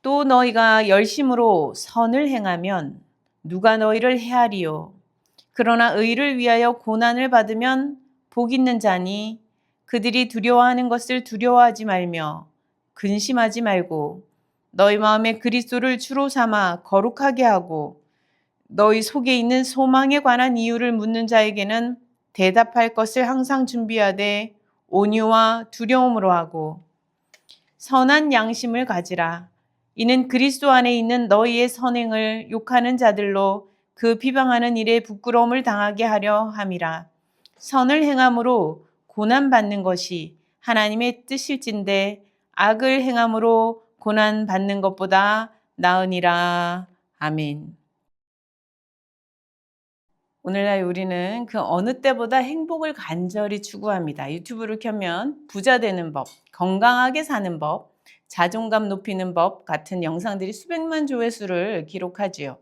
또 너희가 열심으로 선을 행하면 누가 너희를 해하리요. 그러나 의를 위하여 고난을 받으면 복 있는 자니 그들이 두려워하는 것을 두려워하지 말며 근심하지 말고 너희 마음에 그리스도를 주로 삼아 거룩하게 하고 너희 속에 있는 소망에 관한 이유를 묻는 자에게는 대답할 것을 항상 준비하되 온유와 두려움으로 하고 선한 양심을 가지라. 이는 그리스도 안에 있는 너희의 선행을 욕하는 자들로 그 비방하는 일에 부끄러움을 당하게 하려 함이라. 선을 행함으로 고난받는 것이 하나님의 뜻일진데 악을 행함으로 고난받는 것보다 나으니라. 아멘. 오늘날 우리는 그 어느 때보다 행복을 간절히 추구합니다. 유튜브를 켜면 부자 되는 법, 건강하게 사는 법, 자존감 높이는 법 같은 영상들이 수백만 조회수를 기록하지요.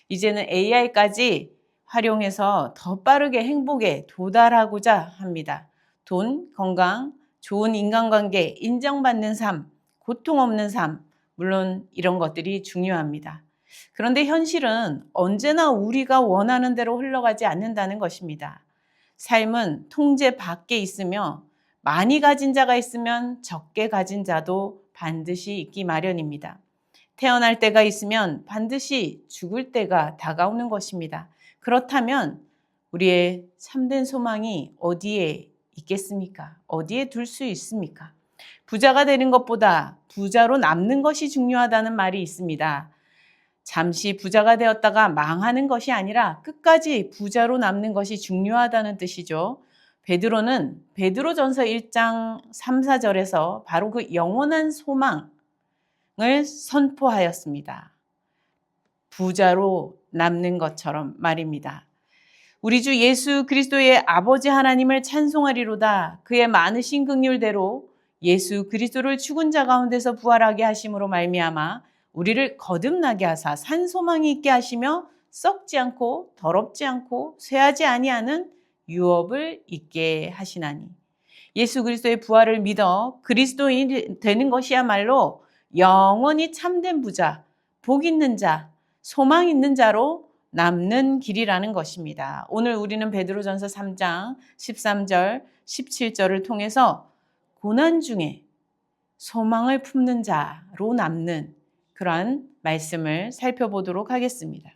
이제는 AI까지 활용해서 더 빠르게 행복에 도달하고자 합니다. 돈, 건강, 좋은 인간관계, 인정받는 삶, 고통 없는 삶, 물론 이런 것들이 중요합니다. 그런데 현실은 언제나 우리가 원하는 대로 흘러가지 않는다는 것입니다. 삶은 통제 밖에 있으며 많이 가진 자가 있으면 적게 가진 자도 반드시 있기 마련입니다. 태어날 때가 있으면 반드시 죽을 때가 다가오는 것입니다. 그렇다면 우리의 참된 소망이 어디에 있겠습니까? 어디에 둘 수 있습니까? 부자가 되는 것보다 부자로 남는 것이 중요하다는 말이 있습니다. 잠시 부자가 되었다가 망하는 것이 아니라 끝까지 부자로 남는 것이 중요하다는 뜻이죠. 베드로는 베드로전서 1장 3, 4절에서 바로 그 영원한 소망을 선포하였습니다. 부자로 남는 것처럼 말입니다. 우리 주 예수 그리스도의 아버지 하나님을 찬송하리로다. 그의 많으신 긍휼대로 예수 그리스도를 죽은 자 가운데서 부활하게 하심으로 말미암아 우리를 거듭나게 하사 산 소망이 있게 하시며 썩지 않고 더럽지 않고 쇠하지 아니하는 유업을 있게 하시나니. 예수 그리스도의 부활을 믿어 그리스도인이 되는 것이야말로 영원히 참된 부자, 복 있는 자, 소망 있는 자로 남는 길이라는 것입니다. 오늘 우리는 베드로전서 3장 13절, 17절을 통해서 고난 중에 소망을 품는 자로 남는 그러한 말씀을 살펴보도록 하겠습니다.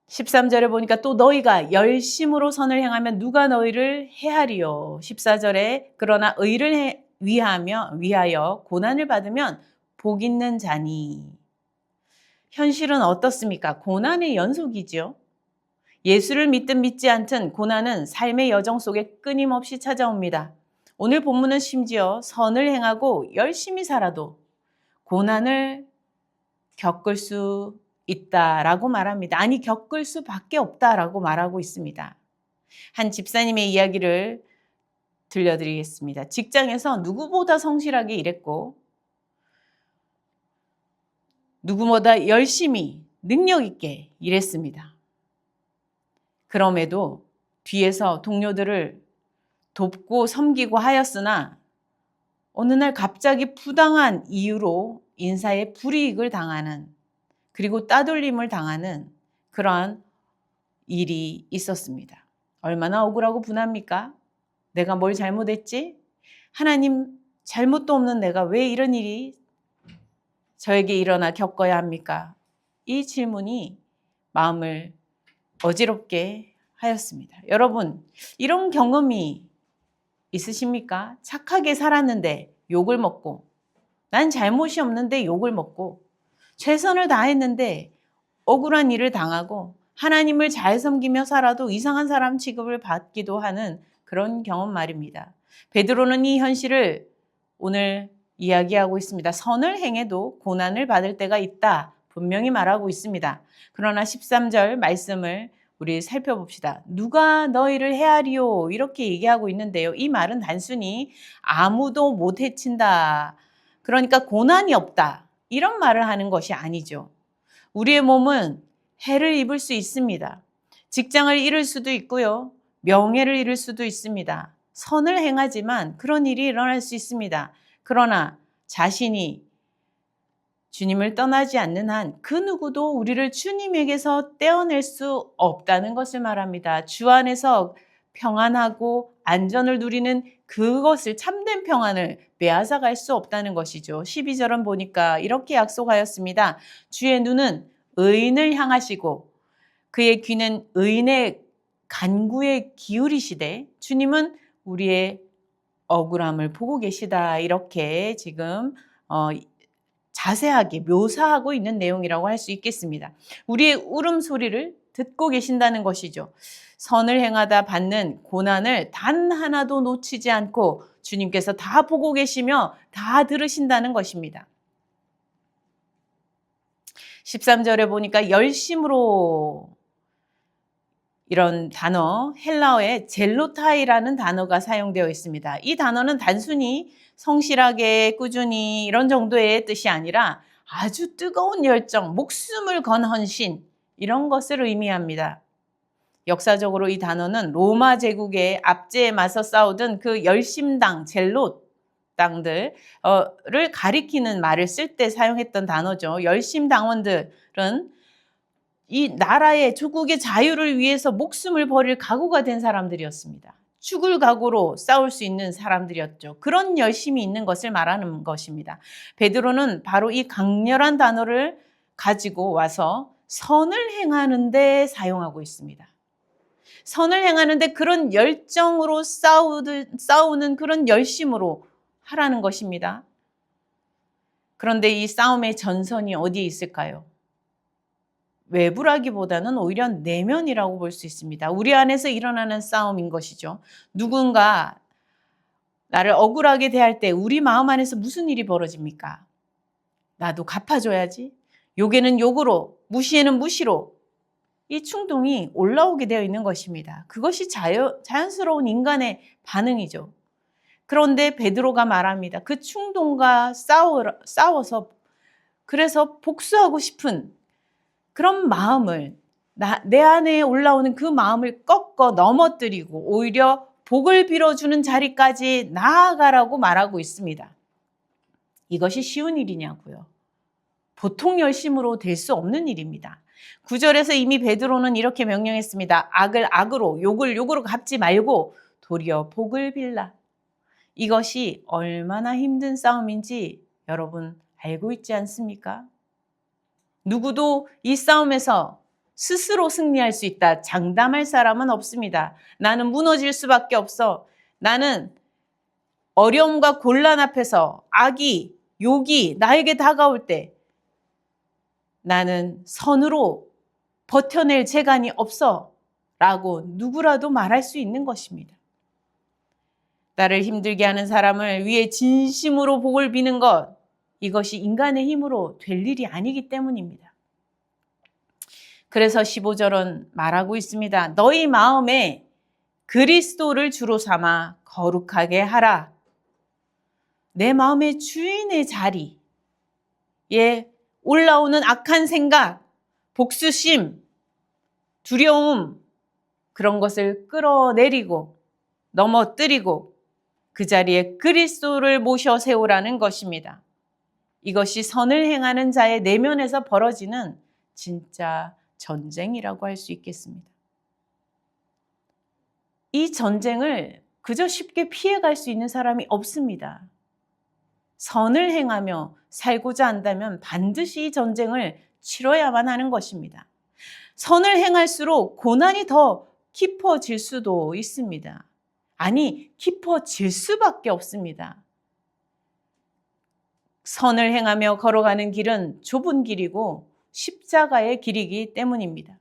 13절에 보니까 또 너희가 열심으로 선을 행하면 누가 너희를 해하리요. 14절에 그러나 의를 위하여 고난을 받으면 복 있는 자니. 현실은 어떻습니까? 고난의 연속이죠. 예수를 믿든 믿지 않든 고난은 삶의 여정 속에 끊임없이 찾아옵니다. 오늘 본문은 심지어 선을 행하고 열심히 살아도 고난을 겪을 수 있다라고 말합니다. 아니, 겪을 수밖에 없다라고 말하고 있습니다. 한 집사님의 이야기를 들려드리겠습니다. 직장에서 누구보다 성실하게 일했고 누구보다 열심히 능력 있게 일했습니다. 그럼에도 뒤에서 동료들을 돕고 섬기고 하였으나 어느 날 갑자기 부당한 이유로 인사에 불이익을 당하는 그리고 따돌림을 당하는 그러한 일이 있었습니다. 얼마나 억울하고 분합니까? 내가 뭘 잘못했지? 하나님, 잘못도 없는 내가 왜 이런 일이 저에게 일어나 겪어야 합니까? 이 질문이 마음을 어지럽게 하였습니다. 여러분, 이런 경험이 있으십니까? 착하게 살았는데 욕을 먹고, 난 잘못이 없는데 욕을 먹고, 최선을 다했는데 억울한 일을 당하고, 하나님을 잘 섬기며 살아도 이상한 사람 취급을 받기도 하는 그런 경험 말입니다. 베드로는 이 현실을 오늘 이야기하고 있습니다. 선을 행해도 고난을 받을 때가 있다. 분명히 말하고 있습니다. 그러나 13절 말씀을 우리 살펴봅시다. 누가 너희를 해하리요? 이렇게 얘기하고 있는데요. 이 말은 단순히 아무도 못 해친다. 그러니까 고난이 없다. 이런 말을 하는 것이 아니죠. 우리의 몸은 해를 입을 수 있습니다. 직장을 잃을 수도 있고요. 명예를 잃을 수도 있습니다. 선을 행하지만 그런 일이 일어날 수 있습니다. 그러나 자신이 주님을 떠나지 않는 한 그 누구도 우리를 주님에게서 떼어낼 수 없다는 것을 말합니다. 주 안에서 평안하고 안전을 누리는 그것을, 참된 평안을 빼앗아 갈 수 없다는 것이죠. 12절은 보니까 이렇게 약속하였습니다. 주의 눈은 의인을 향하시고 그의 귀는 의인의 간구에 기울이시되 주님은 우리의 억울함을 보고 계시다. 이렇게 지금 자세하게 묘사하고 있는 내용이라고 할 수 있겠습니다. 우리의 울음소리를 듣고 계신다는 것이죠. 선을 행하다 받는 고난을 단 하나도 놓치지 않고 주님께서 다 보고 계시며 다 들으신다는 것입니다. 13절에 보니까 열심으로, 이런 단어, 헬라어에 젤로타이라는 단어가 사용되어 있습니다. 이 단어는 단순히 성실하게 꾸준히 이런 정도의 뜻이 아니라 아주 뜨거운 열정, 목숨을 건 헌신, 이런 것을 의미합니다. 역사적으로 이 단어는 로마 제국의 압제에 맞서 싸우던 그 열심당, 젤롯 당들을 가리키는 말을 쓸 때 사용했던 단어죠. 열심당원들은 이 나라의 조국의 자유를 위해서 목숨을 버릴 각오가 된 사람들이었습니다. 죽을 각오로 싸울 수 있는 사람들이었죠. 그런 열심이 있는 것을 말하는 것입니다. 베드로는 바로 이 강렬한 단어를 가지고 와서 선을 행하는 데 사용하고 있습니다. 선을 행하는데 그런 열정으로 싸우는 그런 열심으로 하라는 것입니다. 그런데 이 싸움의 전선이 어디에 있을까요? 외부라기보다는 오히려 내면이라고 볼 수 있습니다. 우리 안에서 일어나는 싸움인 것이죠. 누군가 나를 억울하게 대할 때 우리 마음 안에서 무슨 일이 벌어집니까? 나도 갚아줘야지. 욕에는 욕으로, 무시에는 무시로 이 충동이 올라오게 되어 있는 것입니다. 그것이 자연스러운 인간의 반응이죠. 그런데 베드로가 말합니다. 그 충동과 싸워서 그래서 복수하고 싶은 그런 마음을, 내 안에 올라오는 그 마음을 꺾어 넘어뜨리고 오히려 복을 빌어주는 자리까지 나아가라고 말하고 있습니다. 이것이 쉬운 일이냐고요. 보통 열심으로 될 수 없는 일입니다. 9절에서 이미 베드로는 이렇게 명령했습니다. 악을 악으로, 욕을 욕으로 갚지 말고 도리어 복을 빌라. 이것이 얼마나 힘든 싸움인지 여러분 알고 있지 않습니까? 누구도 이 싸움에서 스스로 승리할 수 있다, 장담할 사람은 없습니다. 나는 무너질 수밖에 없어. 나는 어려움과 곤란 앞에서 악이, 욕이 나에게 다가올 때 나는 선으로 버텨낼 재간이 없어 라고 누구라도 말할 수 있는 것입니다. 나를 힘들게 하는 사람을 위해 진심으로 복을 비는 것, 이것이 인간의 힘으로 될 일이 아니기 때문입니다. 그래서 15절은 말하고 있습니다. 너희 마음에 그리스도를 주로 삼아 거룩하게 하라. 내 마음의 주인의 자리에 올라오는 악한 생각, 복수심, 두려움, 그런 것을 끌어내리고 넘어뜨리고 그 자리에 그리스도를 모셔 세우라는 것입니다. 이것이 선을 행하는 자의 내면에서 벌어지는 진짜 전쟁이라고 할 수 있겠습니다. 이 전쟁을 그저 쉽게 피해갈 수 있는 사람이 없습니다. 선을 행하며 살고자 한다면 반드시 이 전쟁을 치러야만 하는 것입니다. 선을 행할수록 고난이 더 깊어질 수도 있습니다. 아니, 깊어질 수밖에 없습니다. 선을 행하며 걸어가는 길은 좁은 길이고 십자가의 길이기 때문입니다.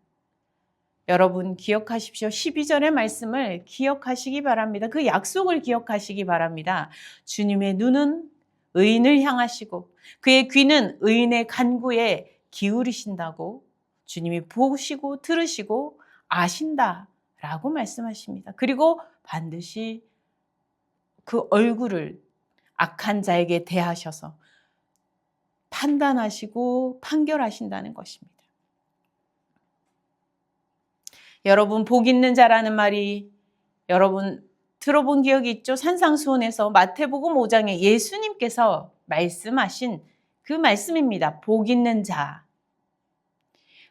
여러분 기억하십시오. 12절의 말씀을 기억하시기 바랍니다. 그 약속을 기억하시기 바랍니다. 주님의 눈은 의인을 향하시고 그의 귀는 의인의 간구에 기울이신다고 주님이 보시고 들으시고 아신다라고 말씀하십니다. 그리고 반드시 그 얼굴을 악한 자에게 대하셔서 판단하시고 판결하신다는 것입니다. 여러분 복 있는 자라는 말이 여러분 들어본 기억이 있죠? 산상수훈에서 마태복음 5장에 예수님께서 말씀하신 그 말씀입니다. 복 있는 자.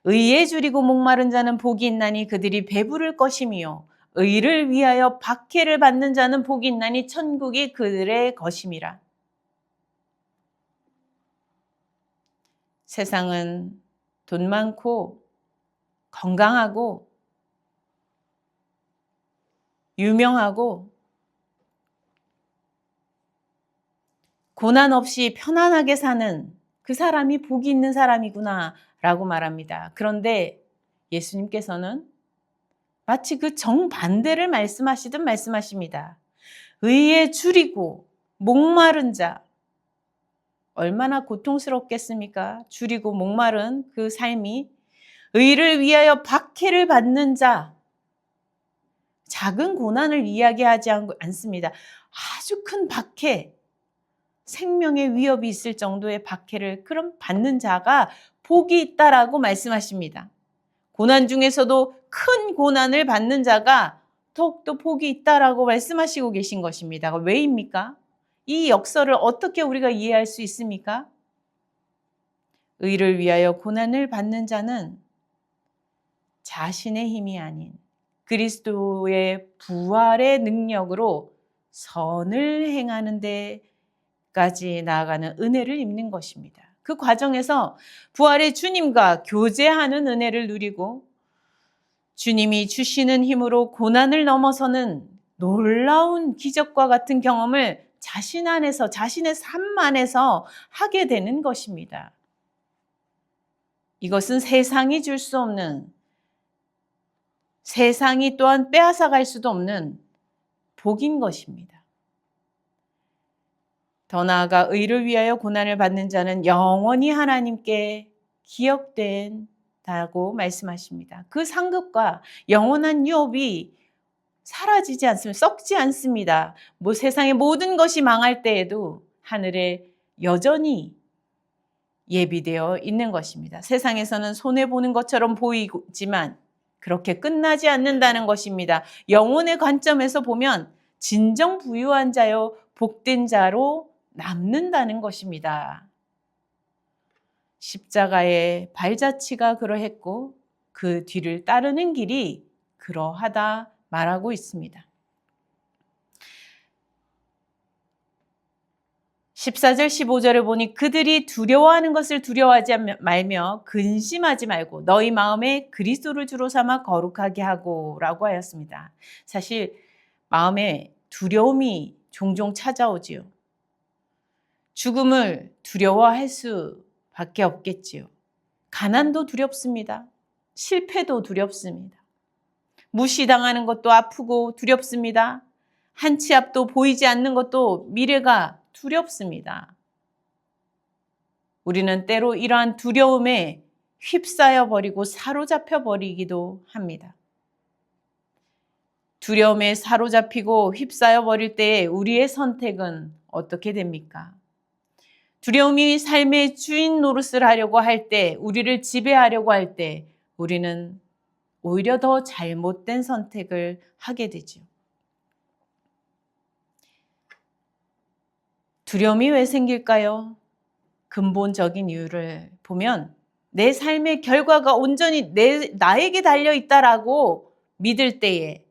의에 줄이고 목마른 자는 복이 있나니 그들이 배부를 것이며 의를 위하여 박해를 받는 자는 복이 있나니 천국이 그들의 것임이라. 세상은 돈 많고 건강하고 유명하고 고난 없이 편안하게 사는 그 사람이 복이 있는 사람이구나 라고 말합니다. 그런데 예수님께서는 마치 그 정반대를 말씀하시듯 말씀하십니다. 의에 줄이고 목마른 자, 얼마나 고통스럽겠습니까? 줄이고 목마른 그 삶이 의를 위하여 박해를 받는 자, 작은 고난을 이야기하지 않습니다. 아주 큰 박해, 생명의 위협이 있을 정도의 박해를 그럼 받는 자가 복이 있다라고 말씀하십니다. 고난 중에서도 큰 고난을 받는 자가 더욱더 복이 있다라고 말씀하시고 계신 것입니다. 왜입니까? 이 역설을 어떻게 우리가 이해할 수 있습니까? 의를 위하여 고난을 받는 자는 자신의 힘이 아닌 그리스도의 부활의 능력으로 선을 행하는 데까지 나아가는 은혜를 입는 것입니다. 그 과정에서 부활의 주님과 교제하는 은혜를 누리고 주님이 주시는 힘으로 고난을 넘어서는 놀라운 기적과 같은 경험을 자신 안에서, 자신의 삶 안에서 하게 되는 것입니다. 이것은 세상이 줄 수 없는, 세상이 또한 빼앗아갈 수도 없는 복인 것입니다. 더 나아가 의를 위하여 고난을 받는 자는 영원히 하나님께 기억된다고 말씀하십니다. 그 상급과 영원한 유업이 사라지지 않습니다. 썩지 않습니다. 세상의 모든 것이 망할 때에도 하늘에 여전히 예비되어 있는 것입니다. 세상에서는 손해보는 것처럼 보이지만 그렇게 끝나지 않는다는 것입니다. 영혼의 관점에서 보면 진정 부유한 자요 복된 자로 남는다는 것입니다. 십자가의 발자취가 그러했고 그 뒤를 따르는 길이 그러하다 말하고 있습니다. 14절 15절을 보니 그들이 두려워하는 것을 두려워하지 말며 근심하지 말고 너희 마음에 그리스도를 주로 삼아 거룩하게 하고 라고 하였습니다. 사실 마음에 두려움이 종종 찾아오지요. 죽음을 두려워할 수밖에 없겠지요. 가난도 두렵습니다. 실패도 두렵습니다. 무시당하는 것도 아프고 두렵습니다. 한 치 앞도 보이지 않는 것도 미래가 두렵습니다. 우리는 때로 이러한 두려움에 휩싸여 버리고 사로잡혀 버리기도 합니다. 두려움에 사로잡히고 휩싸여 버릴 때에 우리의 선택은 어떻게 됩니까? 두려움이 삶의 주인 노릇을 하려고 할 때, 우리를 지배하려고 할 때 우리는 오히려 더 잘못된 선택을 하게 되죠. 두려움이 왜 생길까요? 근본적인 이유를 보면 내 삶의 결과가 온전히 나에게 달려있다라고 믿을 때에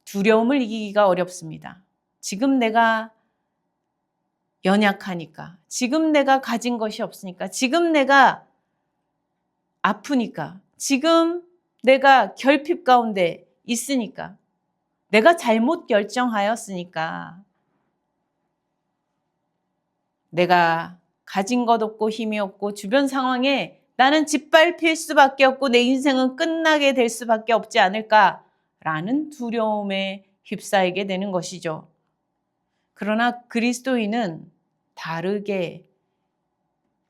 두려움을 이기기가 어렵습니다. 지금 내가 연약하니까, 지금 내가 가진 것이 없으니까, 지금 내가 아프니까, 지금 내가 결핍 가운데 있으니까, 내가 잘못 결정하였으니까, 내가 가진 것 없고 힘이 없고 주변 상황에 나는 짓밟힐 수밖에 없고 내 인생은 끝나게 될 수밖에 없지 않을까라는 두려움에 휩싸이게 되는 것이죠. 그러나 그리스도인은 다르게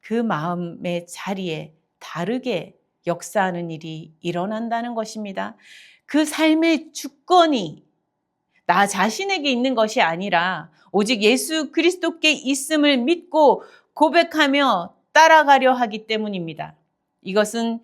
그 마음의 자리에 다르게 역사하는 일이 일어난다는 것입니다. 그 삶의 주권이 나 자신에게 있는 것이 아니라 오직 예수 그리스도께 있음을 믿고 고백하며 따라가려 하기 때문입니다. 이것은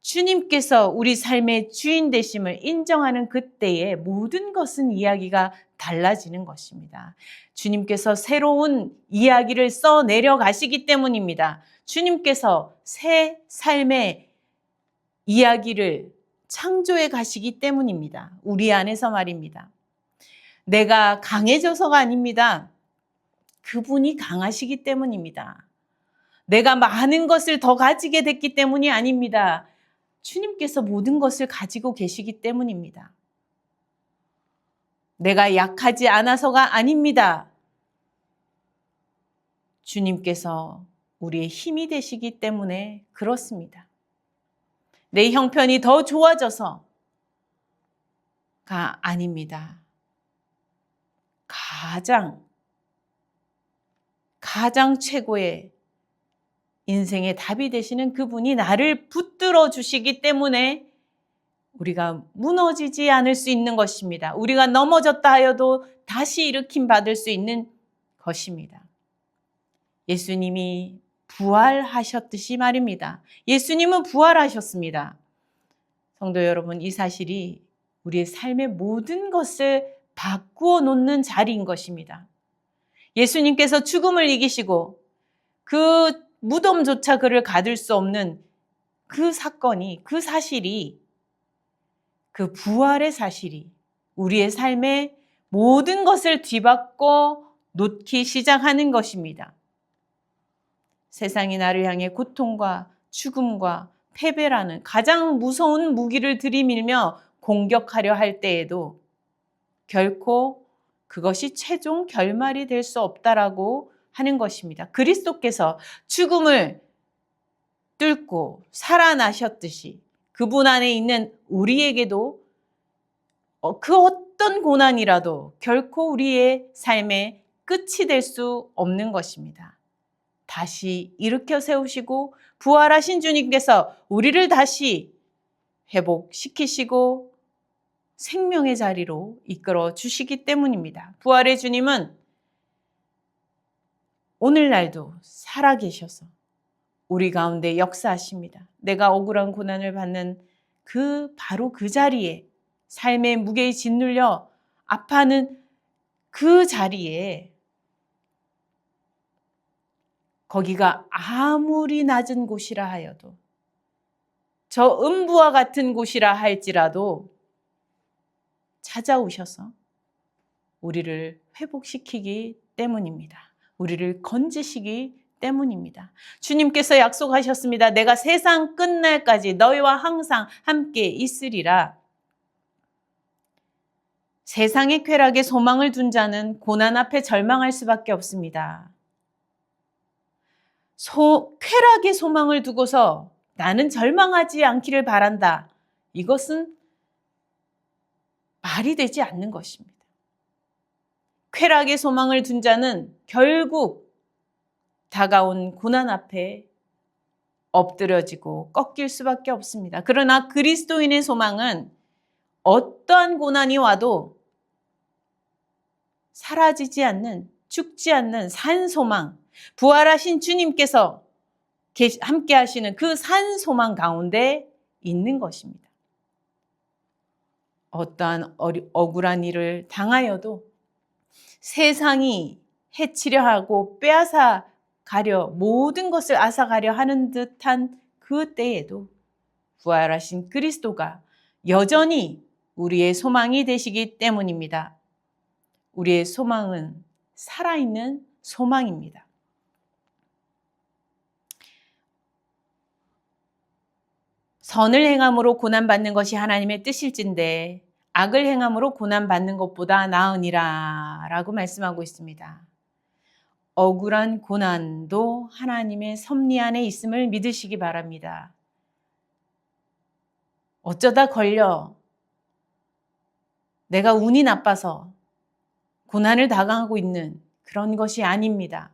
주님께서 우리 삶의 주인 되심을 인정하는 그때에 모든 것은 이야기가 달라지는 것입니다. 주님께서 새로운 이야기를 써 내려가시기 때문입니다. 주님께서 새 삶의 이야기를 창조해 가시기 때문입니다. 우리 안에서 말입니다. 내가 강해져서가 아닙니다. 그분이 강하시기 때문입니다. 내가 많은 것을 더 가지게 됐기 때문이 아닙니다. 주님께서 모든 것을 가지고 계시기 때문입니다. 내가 약하지 않아서가 아닙니다. 주님께서 우리의 힘이 되시기 때문에 그렇습니다. 내 형편이 더 좋아져서가 아닙니다. 가장 최고의 인생의 답이 되시는 그분이 나를 붙들어 주시기 때문에 우리가 무너지지 않을 수 있는 것입니다. 우리가 넘어졌다 하여도 다시 일으킴 받을 수 있는 것입니다. 예수님이 부활하셨듯이 말입니다. 예수님은 부활하셨습니다. 성도 여러분, 이 사실이 우리의 삶의 모든 것을 바꾸어 놓는 자리인 것입니다. 예수님께서 죽음을 이기시고 그 무덤조차 그를 가둘 수 없는 그 사건이, 그 사실이, 그 부활의 사실이 우리의 삶의 모든 것을 뒤바꿔 놓기 시작하는 것입니다. 세상이 나를 향해 고통과 죽음과 패배라는 가장 무서운 무기를 들이밀며 공격하려 할 때에도 결코 그것이 최종 결말이 될 수 없다라고 하는 것입니다. 그리스도께서 죽음을 뚫고 살아나셨듯이 그분 안에 있는 우리에게도 그 어떤 고난이라도 결코 우리의 삶의 끝이 될 수 없는 것입니다. 다시 일으켜 세우시고 부활하신 주님께서 우리를 다시 회복시키시고 생명의 자리로 이끌어 주시기 때문입니다. 부활의 주님은 오늘날도 살아계셔서 우리 가운데 역사하십니다. 내가 억울한 고난을 받는 바로 그 자리에 삶의 무게에 짓눌려 아파하는 그 자리에 거기가 아무리 낮은 곳이라 하여도 저 음부와 같은 곳이라 할지라도 찾아오셔서 우리를 회복시키기 때문입니다. 우리를 건지시기 때문입니다. 주님께서 약속하셨습니다. 내가 세상 끝날까지 너희와 항상 함께 있으리라. 세상의 쾌락에 소망을 둔 자는 고난 앞에 절망할 수밖에 없습니다. 쾌락에 소망을 두고서 나는 절망하지 않기를 바란다. 이것은 말이 되지 않는 것입니다. 쾌락에 소망을 둔 자는 결국 다가온 고난 앞에 엎드려지고 꺾일 수밖에 없습니다. 그러나 그리스도인의 소망은 어떠한 고난이 와도 사라지지 않는, 죽지 않는 산 소망, 부활하신 주님께서 함께 하시는 그 산 소망 가운데 있는 것입니다. 어떠한 억울한 일을 당하여도 세상이 해치려 하고 빼앗아 가려 모든 것을 앗아가려 하는 듯한 그 때에도 부활하신 그리스도가 여전히 우리의 소망이 되시기 때문입니다. 우리의 소망은 살아있는 소망입니다. 선을 행함으로 고난받는 것이 하나님의 뜻일진데 악을 행함으로 고난받는 것보다 나으니라 라고 말씀하고 있습니다. 억울한 고난도 하나님의 섭리 안에 있음을 믿으시기 바랍니다. 어쩌다 걸려 내가 운이 나빠서 고난을 당하고 있는 그런 것이 아닙니다.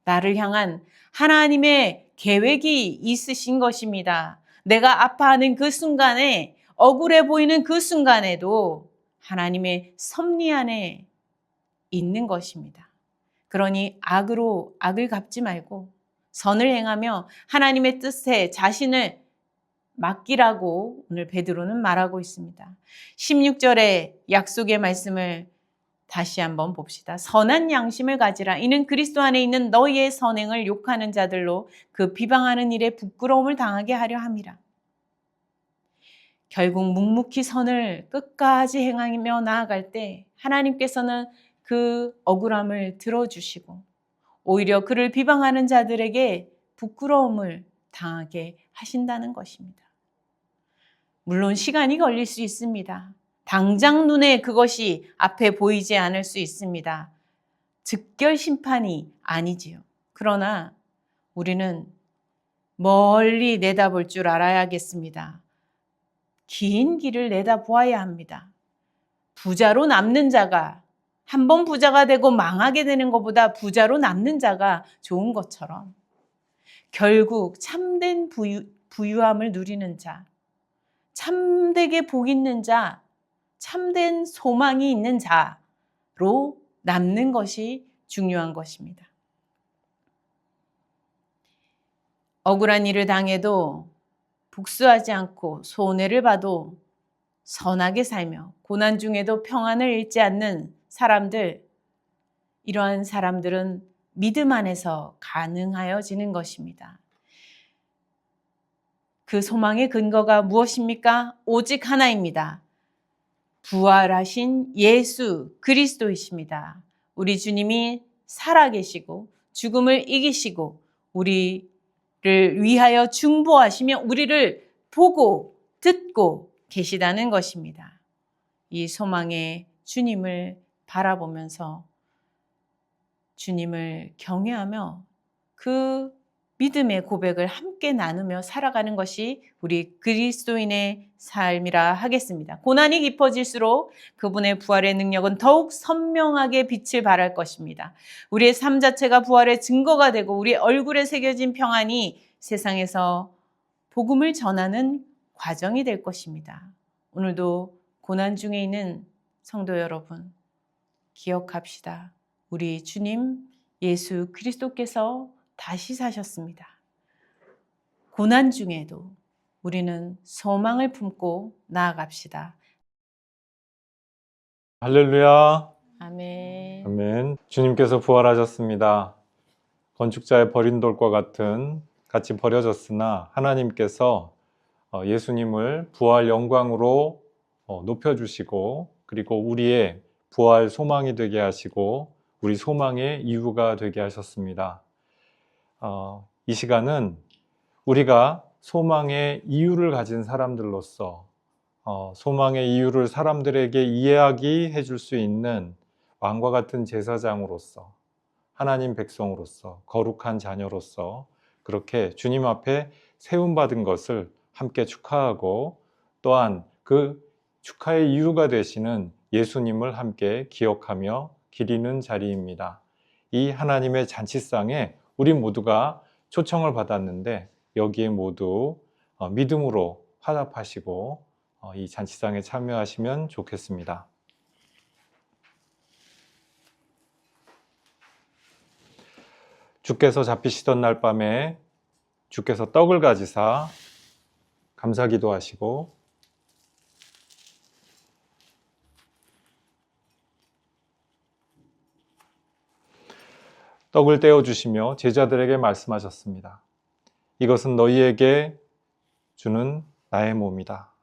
나를 향한 하나님의 계획이 있으신 것입니다. 내가 아파하는 그 순간에, 억울해 보이는 그 순간에도 하나님의 섭리 안에 있는 것입니다. 그러니 악으로 악을 갚지 말고 선을 행하며 하나님의 뜻에 자신을 맡기라고 오늘 베드로는 말하고 있습니다. 16절의 약속의 말씀을 다시 한번 봅시다. 선한 양심을 가지라. 이는 그리스도 안에 있는 너희의 선행을 욕하는 자들로 그 비방하는 일에 부끄러움을 당하게 하려 함이라. 결국 묵묵히 선을 끝까지 행하며 나아갈 때 하나님께서는 그 억울함을 들어주시고 오히려 그를 비방하는 자들에게 부끄러움을 당하게 하신다는 것입니다. 물론 시간이 걸릴 수 있습니다. 당장 눈에 그것이 앞에 보이지 않을 수 있습니다. 즉결 심판이 아니지요. 그러나 우리는 멀리 내다볼 줄 알아야겠습니다. 긴 길을 내다보아야 합니다. 부자로 남는 자가 한 번 부자가 되고 망하게 되는 것보다 부자로 남는 자가 좋은 것처럼 결국 참된 부유함을 누리는 자, 참되게 복 있는 자, 참된 소망이 있는 자로 남는 것이 중요한 것입니다. 억울한 일을 당해도 복수하지 않고 손해를 봐도 선하게 살며 고난 중에도 평안을 잃지 않는 사람들, 이러한 사람들은 믿음 안에서 가능하여지는 것입니다. 그 소망의 근거가 무엇입니까? 오직 하나입니다. 부활하신 예수 그리스도이십니다. 우리 주님이 살아계시고 죽음을 이기시고 우리를 위하여 중보하시며 우리를 보고 듣고 계시다는 것입니다. 이 소망의 주님을 바라보면서 주님을 경외하며 그 믿음의 고백을 함께 나누며 살아가는 것이 우리 그리스도인의 삶이라 하겠습니다. 고난이 깊어질수록 그분의 부활의 능력은 더욱 선명하게 빛을 발할 것입니다. 우리의 삶 자체가 부활의 증거가 되고 우리 얼굴에 새겨진 평안이 세상에서 복음을 전하는 과정이 될 것입니다. 오늘도 고난 중에 있는 성도 여러분, 기억합시다. 우리 주님 예수 그리스도께서 다시 사셨습니다. 고난 중에도 우리는 소망을 품고 나아갑시다. 할렐루야. 아멘. 아멘. 주님께서 부활하셨습니다. 건축자의 버린 돌과 같이 버려졌으나 하나님께서 예수님을 부활 영광으로 높여주시고 그리고 우리의 부활 소망이 되게 하시고 우리 소망의 이유가 되게 하셨습니다. 이 시간은 우리가 소망의 이유를 가진 사람들로서 소망의 이유를 사람들에게 이야기해 줄 수 있는 왕과 같은 제사장으로서 하나님 백성으로서 거룩한 자녀로서 그렇게 주님 앞에 세움받은 것을 함께 축하하고 또한 그 축하의 이유가 되시는 예수님을 함께 기억하며 기리는 자리입니다. 이 하나님의 잔치상에 우리 모두가 초청을 받았는데 여기에 모두 믿음으로 화답하시고 이 잔치상에 참여하시면 좋겠습니다. 주께서 잡히시던 날 밤에 주께서 떡을 가지사 감사기도 하시고 떡을 떼어주시며 제자들에게 말씀하셨습니다. 이것은 너희에게 주는 나의 몸이다.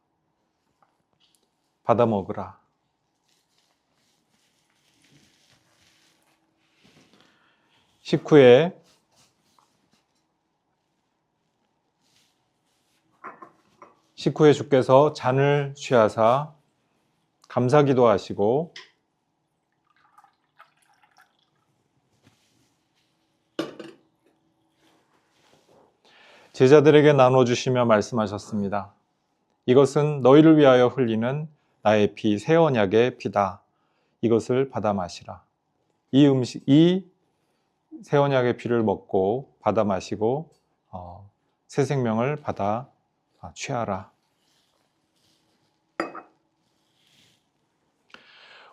받아 먹으라. 식후에 주께서 잔을 취하사 감사기도 하시고 제자들에게 나눠주시며 말씀하셨습니다. 이것은 너희를 위하여 흘리는 나의 피, 새 언약의 피다. 이것을 받아 마시라. 이 새 언약의 피를 먹고 받아 마시고 새 생명을 받아 취하라.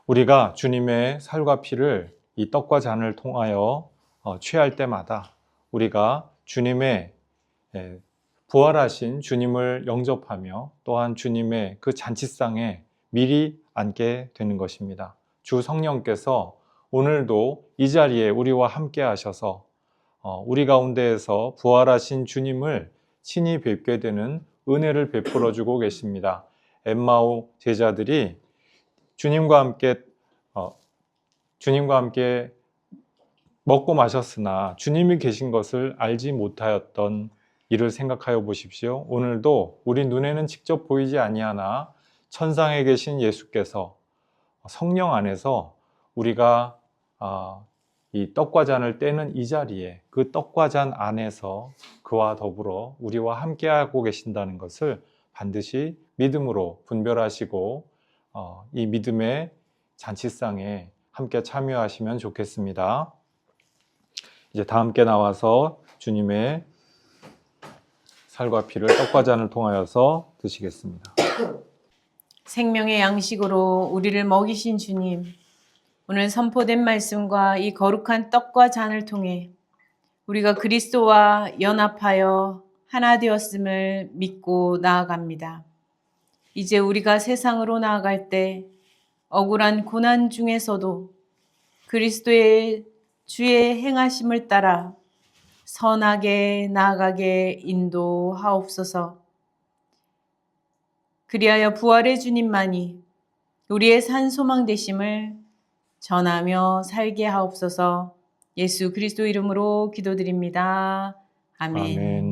우리가 주님의 살과 피를 이 떡과 잔을 통하여 취할 때마다 우리가 주님의 부활하신 주님을 영접하며 또한 주님의 그 잔치상에 미리 앉게 되는 것입니다. 주 성령께서 오늘도 이 자리에 우리와 함께 하셔서 우리 가운데에서 부활하신 주님을 친히 뵙게 되는 은혜를 베풀어 주고 계십니다. 엠마오 제자들이 주님과 함께 먹고 마셨으나 주님이 계신 것을 알지 못하였던 이를 생각하여 보십시오. 오늘도 우리 눈에는 직접 보이지 아니하나 천상에 계신 예수께서 성령 안에서 우리가 이 떡과 잔을 떼는 이 자리에 그 떡과 잔 안에서 그와 더불어 우리와 함께하고 계신다는 것을 반드시 믿음으로 분별하시고 이 믿음의 잔치상에 함께 참여하시면 좋겠습니다. 이제 다 함께 나와서 주님의 살과 피를 떡과 잔을 통하여서 드시겠습니다. 생명의 양식으로 우리를 먹이신 주님, 오늘 선포된 말씀과 이 거룩한 떡과 잔을 통해 우리가 그리스도와 연합하여 하나 되었음을 믿고 나아갑니다. 이제 우리가 세상으로 나아갈 때 억울한 고난 중에서도 그리스도의 주의 행하심을 따라 선하게 나아가게 인도하옵소서. 그리하여 부활의 주님만이 우리의 산 소망 되심을 전하며 살게 하옵소서. 예수 그리스도 이름으로 기도드립니다. 아멘. 아멘.